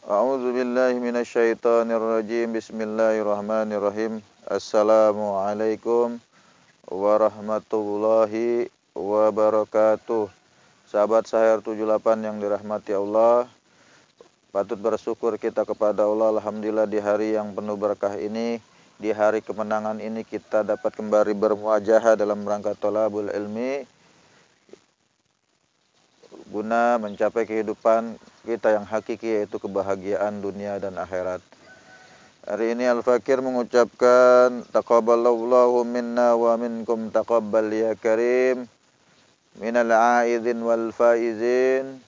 A'udzu billahi minasyaitonir rajim. Bismillahirrahmanirrahim. Assalamualaikum warahmatullahi wabarakatuh. Sahabat Sahir 78 yang dirahmati Allah, patut bersyukur kita kepada Allah. Alhamdulillah di hari yang penuh berkah ini, di hari kemenangan ini kita dapat kembali bermuajahah dalam rangka thalabul ilmi guna mencapai kehidupan kita yang hakiki, yaitu kebahagiaan dunia dan akhirat. Hari ini Al-Fakir mengucapkan taqabbalallahu minna wa minkum taqabbal ya karim minal aidin wal faizin.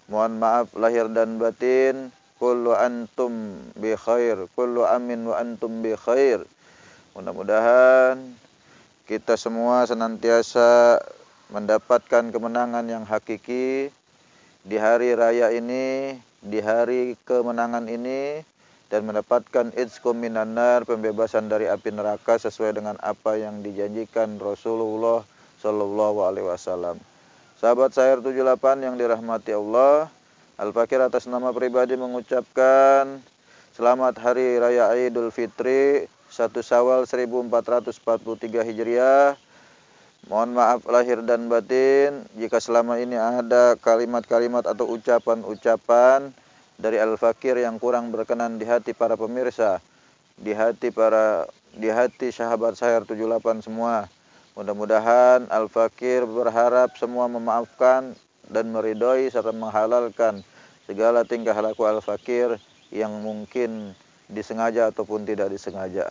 Mohon maaf lahir dan batin. Kullu antum bi khair, kullu amin wa antum bi khair. Mudah-mudahan kita semua senantiasa mendapatkan kemenangan yang hakiki di hari raya ini, di hari kemenangan ini, dan mendapatkan itsqum minan nar, pembebasan dari api neraka sesuai dengan apa yang dijanjikan Rasulullah Shallallahu Alaihi Wasallam. Sahabat Sahir 78 yang dirahmati Allah, Al-Fakir atas nama pribadi mengucapkan selamat hari raya Idul Fitri 1 Syawal 1443 Hijriah. Mohon maaf lahir dan batin jika selama ini ada kalimat-kalimat atau ucapan-ucapan dari Al-Fakir yang kurang berkenan di hati para pemirsa, di hati sahabat Sahir 78 semua. Mudah-mudahan Al-Fakir berharap semua memaafkan dan meridhoi serta menghalalkan segala tingkah laku Al-Fakir yang mungkin disengaja ataupun tidak disengaja.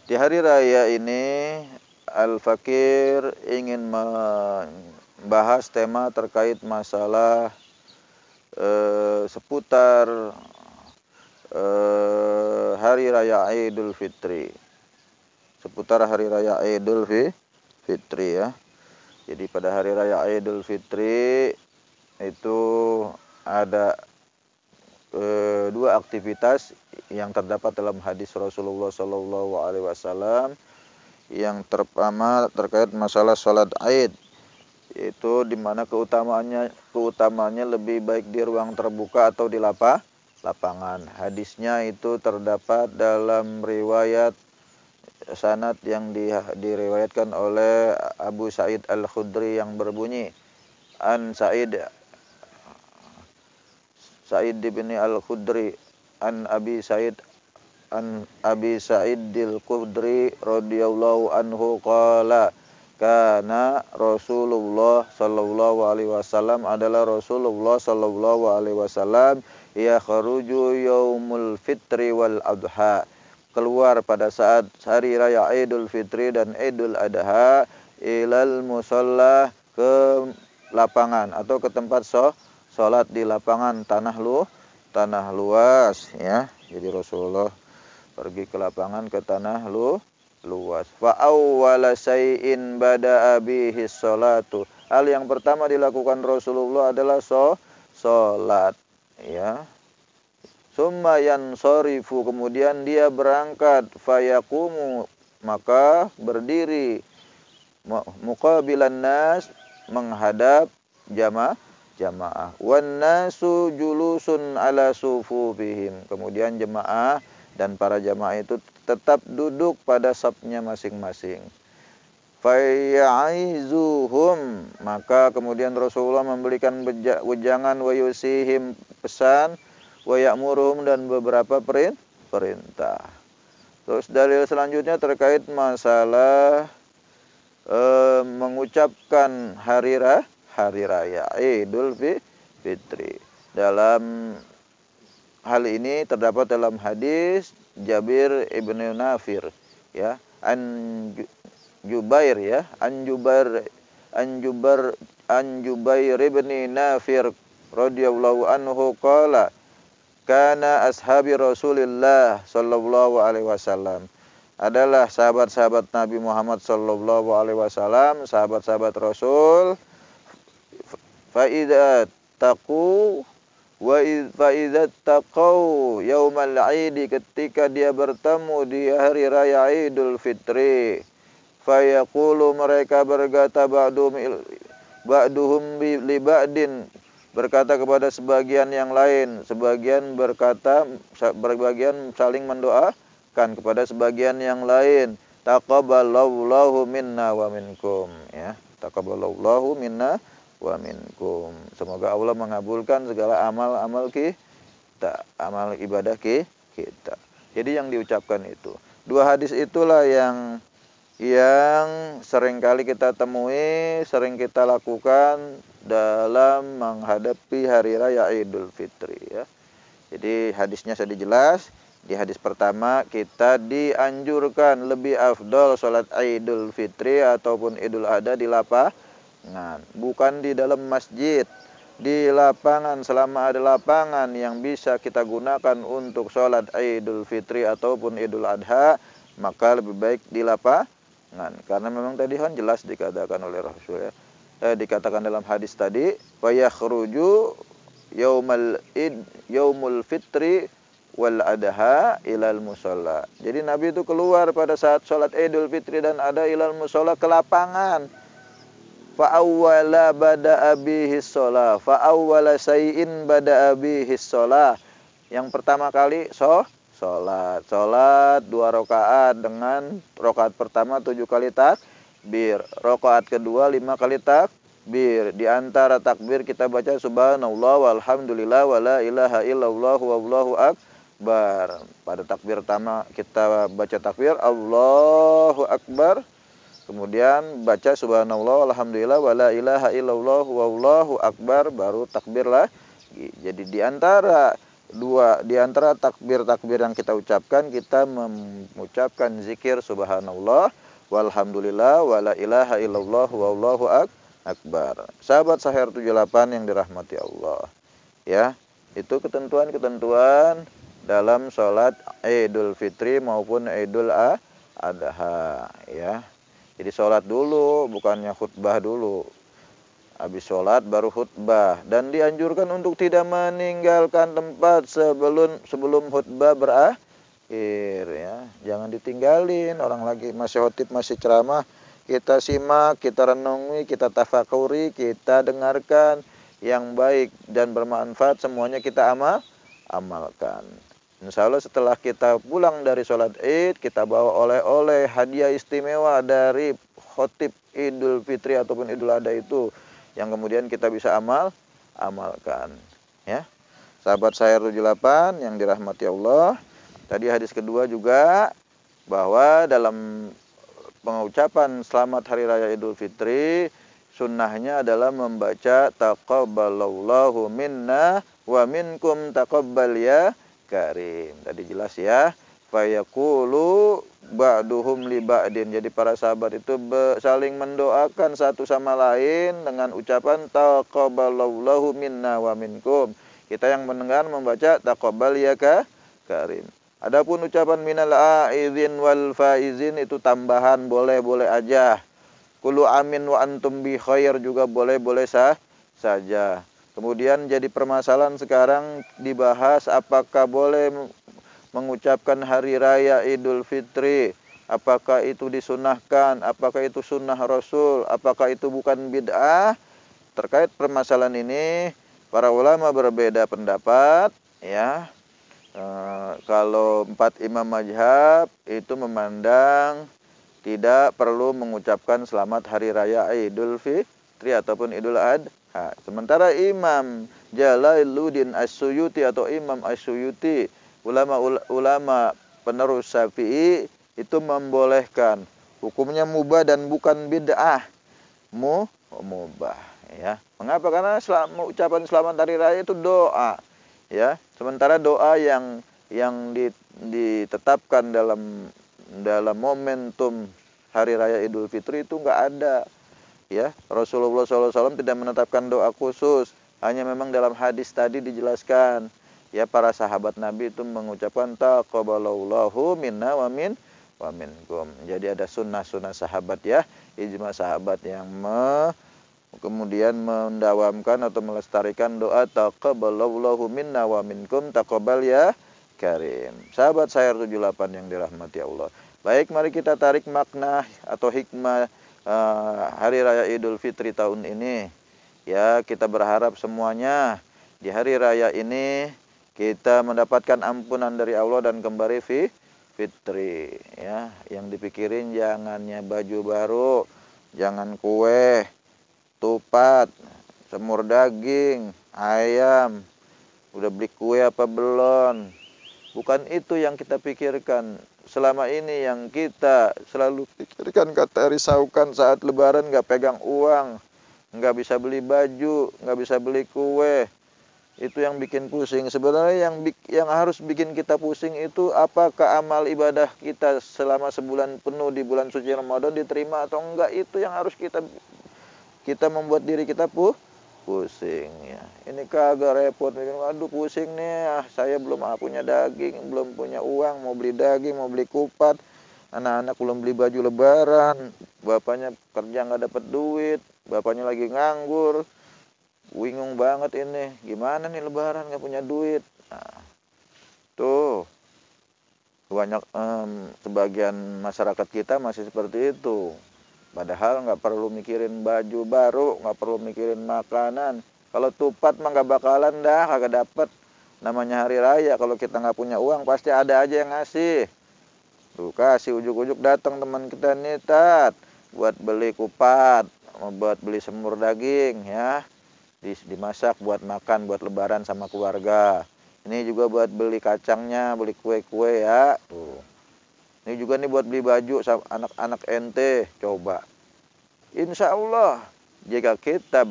Di hari raya ini Al-Fakir ingin membahas tema terkait masalah seputar hari raya Idul Fitri. Seputar hari raya Idul Fitri ya. Jadi pada hari raya Idul Fitri itu ada dua aktivitas yang terdapat dalam hadis Rasulullah Shallallahu Alaihi Wasallam. Yang pertama terkait masalah sholat Id, yaitu di mana keutamaannya lebih baik di ruang terbuka atau di lapangan. Hadisnya itu terdapat dalam riwayat sanad yang diriwayatkan oleh Abu Sa'id Al-Khudri yang berbunyi an Sa'id bin Al-Khudri an Abi Sa'idil Khudri radhiyallahu anhu qala kana Rasulullah sallallahu alaihi wasallam adalah Rasulullah sallallahu alaihi wasallam yakhruju yaumul fitri wal adha, keluar pada saat hari raya Idul Fitri dan Idul Adha, ilal musalla, ke lapangan atau ke tempat sholat di lapangan tanah luas ya. Jadi Rasulullah pergi ke lapangan, ke tanah luas. Fa awwala syai'in bada'a bihi sholatu. Hal yang pertama dilakukan Rasulullah adalah sholat ya. Summa yansarifu, kemudian dia berangkat, fayaqumu, maka berdiri, muqabilan nas, menghadap jamaah. Wan nasu julusun ala sufufihim, kemudian jemaah dan para jamaah itu tetap duduk pada safnya masing-masing. Fayaizuhum, maka kemudian Rasulullah memberikan wejangan, wa yusihim, pesan, wa ya'muruhum, dan beberapa perintah. Terus dalil selanjutnya terkait masalah mengucapkan hari raya Idul Fitri. Dalam hal ini terdapat dalam hadis Jabir ibnu Nafir ya, an Jubair ibni Nafir radhiyallahu anhu qala kana ashabi Rasulillah sallallahu alaihi wasallam, adalah sahabat-sahabat Nabi Muhammad sallallahu alaihi wasallam, sahabat-sahabat Rasul, fa idza taqu fa idza taqau yaumal Aid, ketika dia bertemu di hari raya Idul Fitri, fa yaqulu, mereka berkata, ba'duhum li ba'din, berkata kepada sebagian yang lain, sebagian saling mendoakan kepada sebagian yang lain. Taqabbalallahu minna wa minkum, ya. Taqabbalallahu minna wa minkum. Semoga Allah mengabulkan segala amal-amal kita, amal ibadah kita. Jadi yang diucapkan itu. Dua hadis itulah yang seringkali kita temui, sering kita lakukan dalam menghadapi hari raya Idul Fitri, ya. Jadi hadisnya sudah jelas. Di hadis pertama kita dianjurkan lebih afdol sholat Idul Fitri ataupun Idul Adha di lapangan, bukan di dalam masjid. Di lapangan, selama ada lapangan yang bisa kita gunakan untuk sholat Idul Fitri ataupun Idul Adha, maka lebih baik di lapangan. Karena memang tadi kan jelas dikatakan oleh Rasul, ya. Dikatakan dalam hadis tadi, wa yakhruju yaumul fitri wal adha ilal musalla. Jadi Nabi itu keluar pada saat sholat Idul Fitri dan ada ilal musalla, ke lapangan. Fa awwala bada'a bihi shalah, fa awwala sayyin bada'a bihi shalah. Yang pertama kali sholat 2 rakaat, dengan rakaat pertama 7 kali takbir, rakaat kedua 5 kali takbir. Di antara takbir kita baca subhanallah walhamdulillah wala ilaha illallah wallahu akbar. Pada takbir pertama kita baca takbir Allahu akbar, kemudian baca subhanallah walhamdulillah wala ilaha illallah wallahu akbar, baru takbir lagi. Jadi di antara takbir-takbir yang kita ucapkan, kita mengucapkan zikir subhanallah walhamdulillah wala ilaha illallah wallahu akbar. Sahabat Sahir 78 yang dirahmati Allah, ya. Itu ketentuan-ketentuan dalam sholat Idul Fitri maupun Idul Adha, ya. Jadi sholat dulu, bukannya khutbah dulu. Habis sholat baru khutbah. Dan dianjurkan untuk tidak meninggalkan tempat sebelum khutbah berakhir, ya. Jangan ditinggalin, orang lagi masih khotib, masih ceramah, kita simak, kita renungi, kita tafakuri, kita dengarkan yang baik dan bermanfaat, semuanya kita amalkan. Insya Allah setelah kita pulang dari sholat Id, kita bawa oleh-oleh, hadiah istimewa dari khotib Idul Fitri ataupun Idul Adha itu, yang kemudian kita bisa amalkan, ya. Sahabat Sahir 78 yang dirahmati Allah, tadi hadis kedua juga, bahwa dalam pengucapan selamat Hari Raya Idul Fitri, sunnahnya adalah membaca taqabbalallahu minna wa minkum taqabbal ya karim. Tadi jelas, ya. Fayaqulu ba'duhum li ba'din. Jadi para sahabat itu saling mendoakan satu sama lain dengan ucapan taqabbalallahu minna wa minkum. Kita yang mendengar membaca taqabbal ya karim. Adapun ucapan minal aizin wal faizin itu tambahan, boleh-boleh aja. Kulu amin wa antum bi khair juga boleh-boleh saja. Kemudian jadi permasalahan sekarang dibahas, apakah boleh mengucapkan hari raya Idul Fitri, apakah itu disunahkan, apakah itu sunnah Rasul, apakah itu bukan bid'ah. Terkait permasalahan ini para ulama berbeda pendapat, ya. Kalau 4 imam mazhab itu memandang tidak perlu mengucapkan selamat hari raya Idul Fitri ataupun Idul Adha. Sementara Imam Jalaluddin As-Suyuti atau Imam As-Suyuti, ulama penerus Syafi'i, itu membolehkan. Hukumnya mubah dan bukan bid'ah. Mubah, ya. Mengapa? Karena ucapan selamat hari raya itu doa, ya. Sementara doa yang ditetapkan dalam momentum hari raya Idul Fitri itu enggak ada, ya. Rasulullah SAW tidak menetapkan doa khusus, hanya memang dalam hadis tadi dijelaskan, ya, para sahabat Nabi itu mengucapkan taqabbalallahu minna wa minkum. Jadi ada sunnah-sunnah sahabat, ya, ijma sahabat yang kemudian mendawamkan atau melestarikan doa taqabbalallahu minna wa minkum taqabbal ya karim. Sahabat Sahir 78 yang dirahmati Allah. Baik, mari kita tarik makna atau hikmah Hari Raya Idul Fitri tahun ini, Ya, kita berharap semuanya di hari raya ini kita mendapatkan ampunan dari Allah dan kembali fitri. Ya, yang dipikirin jangannya baju baru, jangan kue, tupat, semur daging, ayam. Udah beli kue apa belum? Bukan itu yang kita pikirkan. Selama ini yang kita selalu pikirkan, kata risaukan saat lebaran nggak pegang uang, nggak bisa beli baju, nggak bisa beli kue. Itu yang bikin pusing. Sebenarnya yang harus bikin kita pusing itu apakah amal ibadah kita selama sebulan penuh di bulan suci Ramadan diterima atau enggak. Itu yang harus kita membuat diri kita pusing ya. Ini kagak repot, aduh pusing nih, saya belum punya daging, belum punya uang, mau beli daging, mau beli kupat, anak-anak belum beli baju lebaran, bapaknya kerja nggak dapat duit, bapaknya lagi nganggur, bingung banget ini, gimana nih lebaran nggak punya duit. Nah, tuh banyak sebagian masyarakat kita masih seperti itu. Padahal nggak perlu mikirin baju baru, nggak perlu mikirin makanan. Kalau tupat mah nggak bakalan dah, kagak dapet. Namanya hari raya, kalau kita nggak punya uang pasti ada aja yang ngasih. Tuh kasih ujuk-ujuk datang teman kita nih, Tat, buat beli kupat, buat beli semur daging ya, dimasak buat makan, buat lebaran sama keluarga. Ini juga buat beli kacangnya, beli kue-kue ya. Tuh. Ini juga nih buat beli baju sama anak-anak ente. Coba. Insya Allah jika kita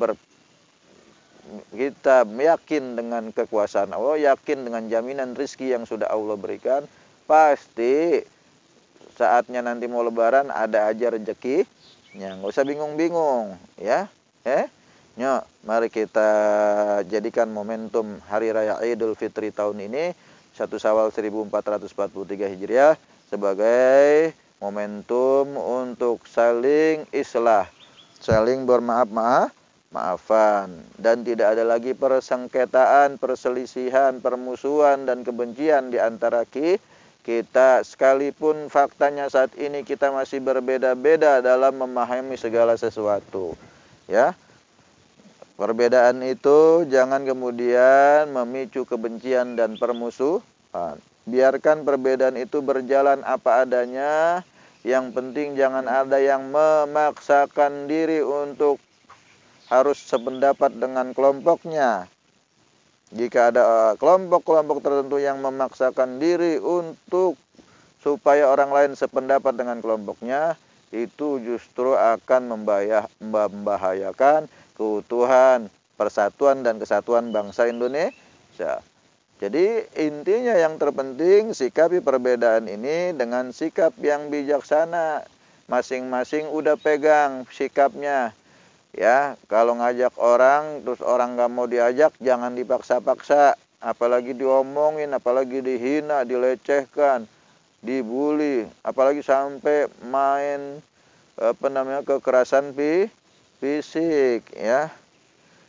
yakin dengan kekuasaan Allah, yakin dengan jaminan rizki yang sudah Allah berikan, pasti saatnya nanti mau lebaran ada aja rezekinya. Nggak usah bingung-bingung ya. Nyok, mari kita jadikan momentum Hari Raya Idul Fitri tahun ini 1 Syawal 1443 Hijriah sebagai momentum untuk saling islah, saling bermaafan, dan tidak ada lagi persengketaan, perselisihan, permusuhan dan kebencian di antara kita, sekalipun faktanya saat ini kita masih berbeda-beda dalam memahami segala sesuatu ya. Perbedaan itu jangan kemudian memicu kebencian dan permusuhan. Biarkan perbedaan itu berjalan apa adanya. Yang penting jangan ada yang memaksakan diri untuk harus sependapat dengan kelompoknya. Jika ada kelompok-kelompok tertentu yang memaksakan diri untuk supaya orang lain sependapat dengan kelompoknya, itu justru akan membahayakan keutuhan, persatuan dan kesatuan bangsa Indonesia. Jadi intinya yang terpenting sikapi perbedaan ini dengan sikap yang bijaksana. Masing-masing udah pegang sikapnya. Ya, kalau ngajak orang terus orang nggak mau diajak, jangan dipaksa-paksa. Apalagi diomongin, apalagi dihina, dilecehkan, dibully, apalagi sampai main kekerasan fisik ya.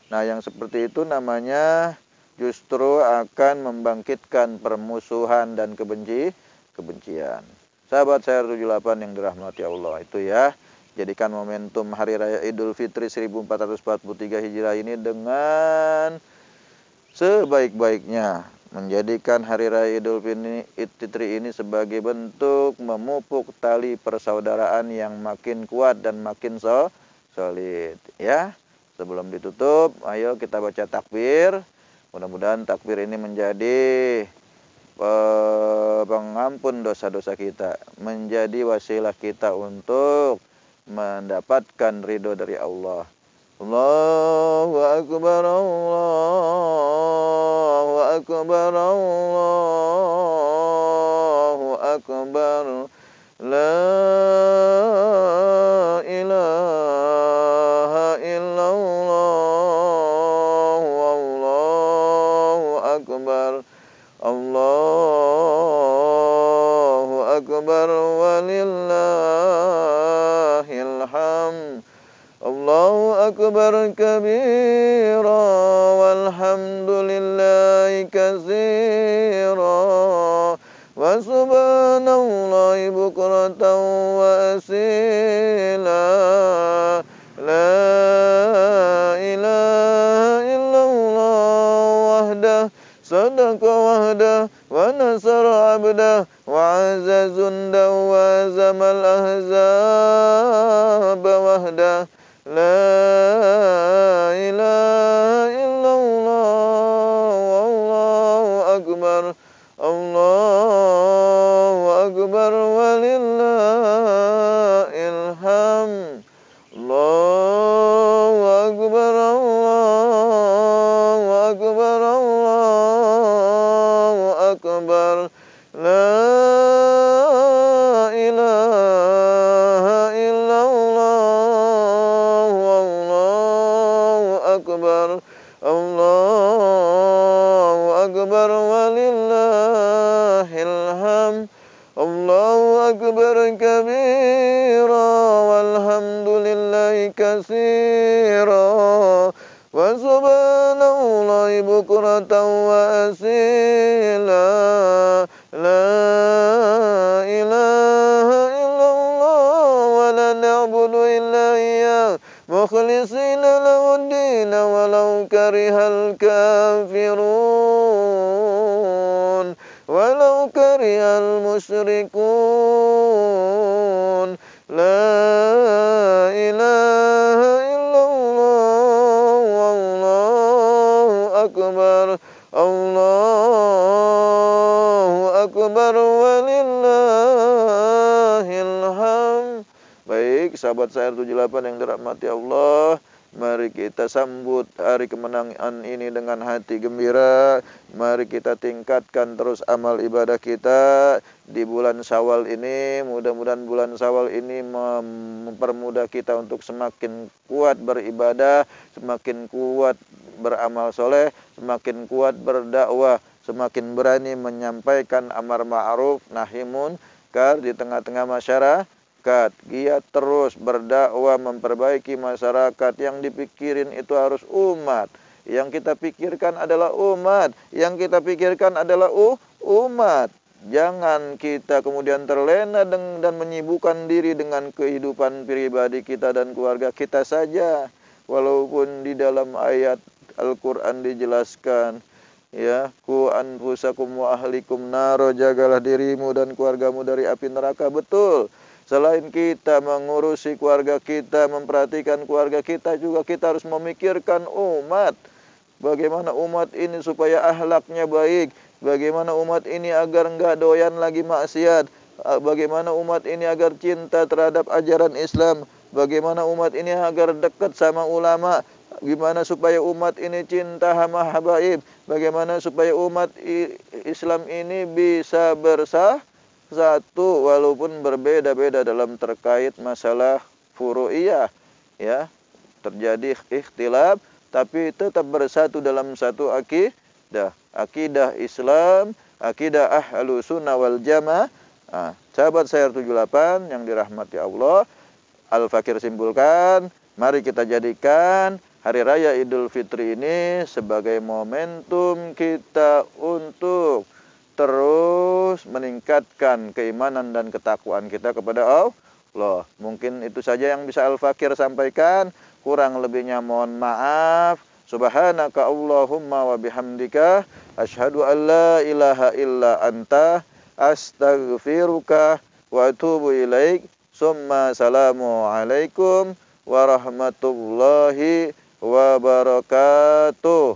Nah, yang seperti itu namanya justru akan membangkitkan permusuhan dan kebencian. Sahabat saya 78 yang dirahmati Allah, itu ya. Jadikan momentum Hari Raya Idul Fitri 1443 Hijriah ini dengan sebaik-baiknya. Menjadikan Hari Raya Idul Fitri ini sebagai bentuk memupuk tali persaudaraan yang makin kuat dan makin solid ya. Sebelum ditutup, ayo kita baca takbir. Mudah-mudahan takbir ini menjadi pengampun dosa-dosa kita, menjadi wasilah kita untuk mendapatkan ridho dari Allah. Allahu akbar, Allahu akbar, Allahu akbar. La ilaha illallah, wallahu akbar, Allahu akbar, walillahil hamd. Allahu akbar kabira, walhamdulillahi katsira, wa subhanallahi bukratan wa asila. La ilaha صدق وحده ونصر عبده وعز جنده وهزم الأحزاب وحده لا إله إلا الله والله أكبر الله أكبر ولله الحمد الله أكبر الله أكبر الله أكبر لا إله إلا الله والله أكبر الله أكبر ولله الحمد الله أكبر كبيرا والحمد لله كثيرا وسبحان الله بكرة وأصيلا لا إله إلا الله ولا نعبد إلا إياه مخلصين له الدين ولو كره الكافرون ولو كره المشركون لا إله إلا الله والله أكبر الله أكبر ولله الحمد. Baik, sahabat saya 78 yang dirahmati Allah, mari kita sambut hari kemenangan ini dengan hati gembira. Mari kita tingkatkan terus amal ibadah kita di bulan Syawal ini. Mudah-mudahan bulan Syawal ini mempermudah kita untuk semakin kuat beribadah, semakin kuat beramal soleh, semakin kuat berdakwah, semakin berani menyampaikan amar ma'ruf nahi munkar di tengah-tengah masyarakat. Giat terus berdakwah, memperbaiki masyarakat. Yang dipikirin itu harus umat. Yang kita pikirkan adalah umat. Yang kita pikirkan adalah umat. Jangan kita kemudian terlena dan menyibukkan diri dengan kehidupan pribadi kita dan keluarga kita saja. Walaupun di dalam ayat Al-Quran dijelaskan, ya, ku anfusakum wa ahlikum naro, jagalah dirimu dan keluargamu dari api neraka. Betul. Selain kita mengurusi keluarga kita, memperhatikan keluarga kita, juga kita harus memikirkan umat. Bagaimana umat ini supaya akhlaknya baik. Bagaimana umat ini agar enggak doyan lagi maksiat. Bagaimana umat ini agar cinta terhadap ajaran Islam. Bagaimana umat ini agar dekat sama ulama. Gimana supaya umat ini cinta sama habaib. Bagaimana supaya umat Islam ini bisa bersatu walaupun berbeda-beda dalam terkait masalah furu'iyah, ya, terjadi ikhtilaf tapi tetap bersatu dalam satu akidah Islam, akidah Ahlussunnah wal Jamaah. Sahabat saya 78 yang dirahmati Allah, Al-Fakir simpulkan, mari kita jadikan hari raya Idul Fitri ini sebagai momentum kita untuk terus meningkatkan keimanan dan ketakwaan kita kepada Allah. Mungkin itu saja yang bisa Al-Fakir sampaikan. Kurang lebihnya mohon maaf. Subhanaka Allahumma wa bihamdika asyhadu an la ilaha illa anta astaghfiruka wa atubu ilaik. Summa salamu alaikum warahmatullahi wabarakatuh.